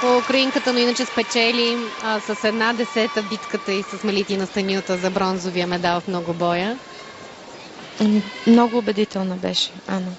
украинката, но иначе спечели с 1/10 битката и с Мелитина Станилта за бронзовия медал в многобоя. Много убедителна беше, Ана.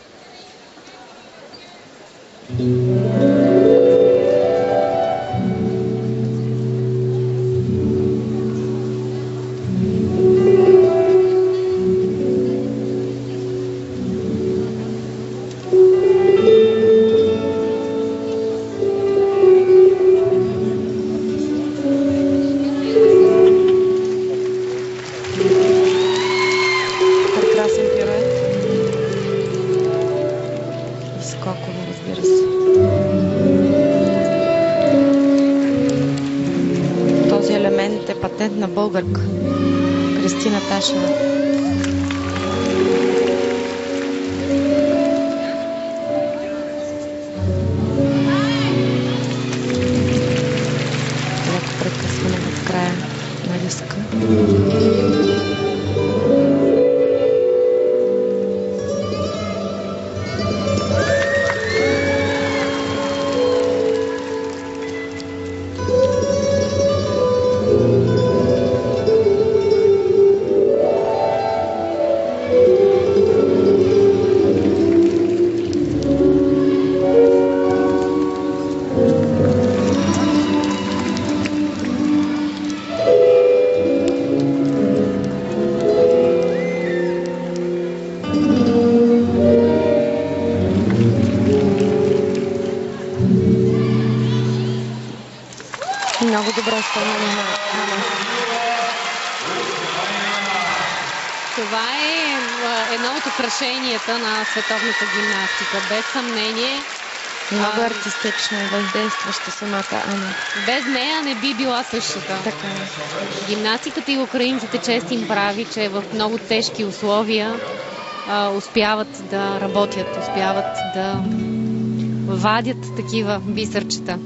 На българка Кристина Ташева. Леко прекъсване в края на риска. Много добро изпълнение на Ана. Това е едно от украшенията на световната гимнастика. Без съмнение. Много артистична и въздействаща самата Ана. Без нея не би била същата. Така. Гимнастиката и украинците чест им прави, че в много тежки условия успяват да работят, успяват да вадят такива бисърчета.